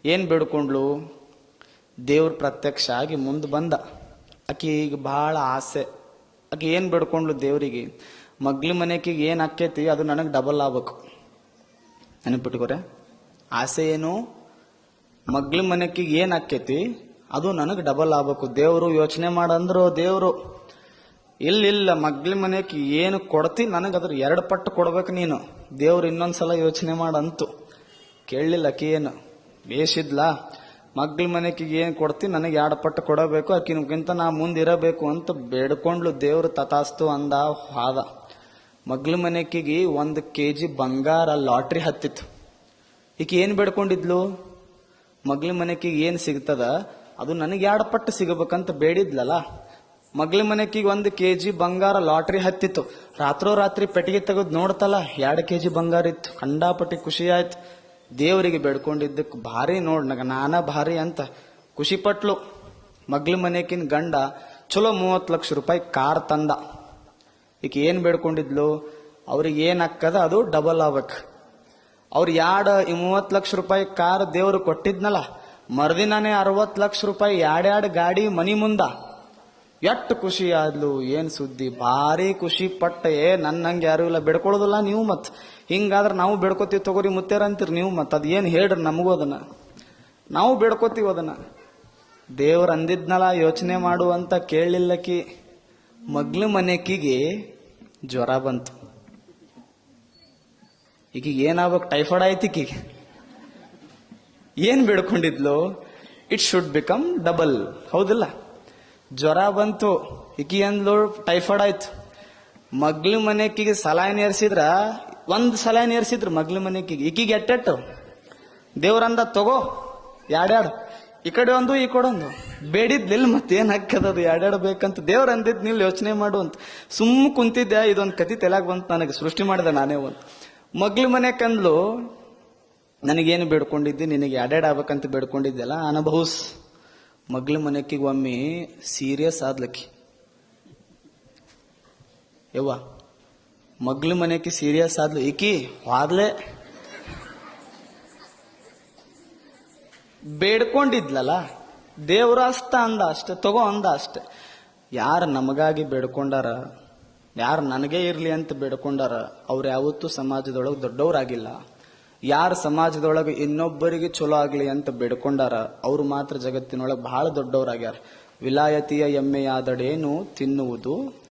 ಏನ್ ಬೇಡ್ಕೊಂಡ್ಲು? ದೇವ್ರ ಪ್ರತ್ಯಕ್ಷ ಆಗಿ ಮುಂದೆ ಬಂದ. ಆಕಿ ಈಗ ಬಹಳ ಆಸೆ. ಆಕಿ ಏನ್ ಬೇಡ್ಕೊಂಡ್ಲು ದೇವ್ರಿಗೆ? ಮಗ್ಲಿ ಮನೆಕಿಗೆ ಏನ್ ಆಕೇತಿ ಅದು ನನಗೆ ಡಬಲ್ ಆಗ್ಬೇಕು. ನೆನಪಿಟ್ಕೋರೆ, ಆಸೆ ಏನು? ಮಗ್ಲಿ ಮನೆಕಿಗೆ ಏನ್ ಆಕೇತಿ ಅದು ನನಗೆ ಡಬಲ್ ಆಗ್ಬೇಕು. ದೇವ್ರು ಯೋಚನೆ ಮಾಡಂದ್ರು ದೇವ್ರು, ಇಲ್ಲ ಮಗ್ಲಿ ಮನೆಗೆ ಏನು ಕೊಡ್ತಿ ನನಗದ್ರ 2 ಪಟ್ಟು ಕೊಡ್ಬೇಕು ನೀನು. ದೇವ್ರು ಇನ್ನೊಂದ್ಸಲ ಯೋಚನೆ ಮಾಡಂತು. ಕೇಳಲಿಲ್ಲ ಆಕಿ, ಏನು ಬೇಸಿದ್ಲಾ? ಮಗ್ಳ ಮನೆಗೆ ಏನ್ ಕೊಡ್ತಿ ನನಗೆ 2 ಪಟ್ಟು ಕೊಡಬೇಕು, ಆಕಿನಕ್ಕಿಂತ ನಾ ಮುಂದಿರಬೇಕು ಅಂತ ಬೇಡ್ಕೊಂಡ್ಲು. ದೇವ್ರು ತಥಾಸ್ತು ಅಂದ. ಹಾದ ಮಗ್ಳ ಮನೆಕಿಗೆ 1 kg ಬಂಗಾರ ಲಾಟ್ರಿ ಹತ್ತಿತ್ತು. ಈಕೆ ಏನ್ ಬೇಡ್ಕೊಂಡಿದ್ಲು? ಮಗ್ಳ ಮನೆಕಿಗೆ ಏನ್ ಸಿಗ್ತದ ಅದು ನನಗೆ 2 ಪಟ್ಟು ಸಿಗಬೇಕಂತ ಬೇಡಿದ್ಲಲ್ಲ. ಮಗ್ಳ ಮನೆಕಿಗೆ 1 kg ಬಂಗಾರ ಲಾಟ್ರಿ ಹತ್ತಿತ್ತು. ರಾತ್ರಿ ಪೆಟ್ಟಿಗೆ ತೆಗೆದು ನೋಡ್ತಲ್ಲ 2 kg ಬಂಗಾರ ಇತ್ತು. ಕಂಡಾಪಟ್ಟಿ ಖುಷಿ ಆಯ್ತು. ದೇವರಿಗೆ ಬೇಡ್ಕೊಂಡಿದ್ದಕ್ಕೆ ಭಾರಿ ನೋಡ್ ನಾನ ಭಾರಿ ಅಂತ ಖುಷಿ ಪಟ್ಲು. ಮಗ್ಳ ಮನೆಕಿನ ಗಂಡ ಚಲೋ 30 ಲಕ್ಷ ರೂಪಾಯಿ ಕಾರ್ ತಂದ. ಈಗ ಏನ್ ಬೇಡ್ಕೊಂಡಿದ್ಲು? ಅವ್ರಿಗೆ ಏನ್ ಹಾಕದ ಅದು ಡಬಲ್ ಆಗ್ಬೇಕು. ಅವ್ರು 30 ಲಕ್ಷ ರೂಪಾಯಿ ಕಾರ್ ದೇವ್ರು ಕೊಟ್ಟಿದ್ನಲ್ಲ, ಮರ್ದಿನಾನೇ 60 ಲಕ್ಷ ರೂಪಾಯಿ 2 ಗಾಡಿ ಮನಿ ಮುಂದ. ಎಷ್ಟು ಖುಷಿ ಆದ್ಲು. ಏನ್ ಸುದ್ದಿ, ಭಾರಿ ಖುಷಿ ಪಟ್ಟೆ. ನನ್ನಂಗೆ ಯಾರು ಇಲ್ಲ, ಬೇಡ್ಕೊಳ್ಳೋದಿಲ್ಲ ನೀವು. ಮತ್ ಹಿಂಗಾದ್ರೆ ನಾವು ಬೇಡ್ಕೋತೀವಿ ತಗೋರಿ ಮುತ್ತೇರ ಅಂತೀರಿ ನೀವು. ಮತ್ ಅದ್ ಏನ್ ಹೇಳ್ರಿ ನಮಗೂ, ಅದನ್ನ ನಾವು ಬೇಡ್ಕೋತೀವಿ. ಅದನ್ನ ದೇವ್ರ ಅಂದಿದ್ನಲ್ಲ ಯೋಚನೆ ಮಾಡು ಅಂತ ಕೇಳಲಿಲ್ಲಕಿ. ಮಗ್ಳ ಮನೆಕಿಗೆ ಜ್ವರ ಬಂತು. ಈಗೀಗ ಏನಾಗ್ಬೇಕು? ಟೈಫಾಯ್ಡ್ ಆಯ್ತು ಈಕಿಗೆ. ಏನ್ ಬೇಡ್ಕೊಂಡಿದ್ಲು? It should become double. ಹೌದಿಲ್ಲ? ಜ್ವರ ಬಂತು. ಈಕಿ ಅಂದ್ಲು ಟೈಫಾಯ್ಡ್ ಆಯ್ತು. ಮಗ್ಳ ಮನೆಕಿಗೆ ಸಲಾಯಿನ್ ಏರ್ಸಿದ್ರ 1 ಸಲಾಯಿನ್ ಏರ್ಸಿದ್ರು ಮಗ್ಳ ಮನೆಕಿಗೆ. ಈಕಿಗೆ ಎಟ್ಟೆಟ್ಟು ದೇವ್ರಂದ ತಗೋ 2 ಈ ಕಡೆ 1 ಈ ಕಡೆ 1. ಬೇಡಿದ್ಲಿಲ್ಲ ಮತ್ತೇನ್ ಹಾಕದದು 2 ಬೇಕಂತ. ದೇವ್ರ ಅಂದಿದ್ ನೀವು ಯೋಚನೆ ಮಾಡು ಅಂತ ಸುಮ್ಮ ಕುಂತಿದ್ದೆ. ಇದೊಂದು ಕತಿ ತೆಲಾಗ್ ಬಂತು ನನಗೆ, ಸೃಷ್ಟಿ ಮಾಡಿದೆ ನಾನೇ ಒಂದು. ಮಗ್ಳ ಮನೆಕಂದ್ಲು, ನನಗೇನು ಬೇಡ್ಕೊಂಡಿದ್ದಿ? ನಿನಗೆ 2 ಆಗ್ಬೇಕಂತ ಬೇಡ್ಕೊಂಡಿದ್ದೆಲ್ಲ ಅನುಭವಿಸ್. ಮಗ್ಳ ಮನೆಕಿಗೆ ಒಮ್ಮೆ ಸೀರಿಯಸ್ ಆದ್ಲಕ್ಕಿ. ಯವ್ವ, ಮಗ್ಳ ಮನೆಕಿ ಸೀರಿಯಸ್ ಆದ್ಲು. ಈಕಿ ಹೋದ್ಲೆ. ಬೇಡ್ಕೊಂಡಿದ್ಲಲ್ಲ, ದೇವ್ರ ಅಷ್ಟ ಅಂದ ಅಷ್ಟೆ, ತಗೋ ಅಂದ ಅಷ್ಟೆ. ಯಾರು ನಮಗಾಗಿ ಬೇಡ್ಕೊಂಡಾರ, ಯಾರು ನನಗೇ ಇರ್ಲಿ ಅಂತ ಬೇಡ್ಕೊಂಡಾರ, ಅವ್ರು ಯಾವತ್ತೂ ಸಮಾಜದೊಳಗೆ ದೊಡ್ಡವರಾಗಿಲ್ಲ. ಯಾರು ಸಮಾಜದೊಳಗೆ ಇನ್ನೊಬ್ಬರಿಗೆ ಚಲೋ ಆಗ್ಲಿ ಅಂತ ಬೇಡ್ಕೊಂಡಾರ ಅವ್ರು ಮಾತ್ರ ಜಗತ್ತಿನೊಳಗೆ ಬಹಳ ದೊಡ್ಡವರಾಗ್ಯಾರ. ವಿಲಾಯತಿಯ ಎಮ್ಮೆಯಾದಡೇನು ತಿನ್ನುವುದು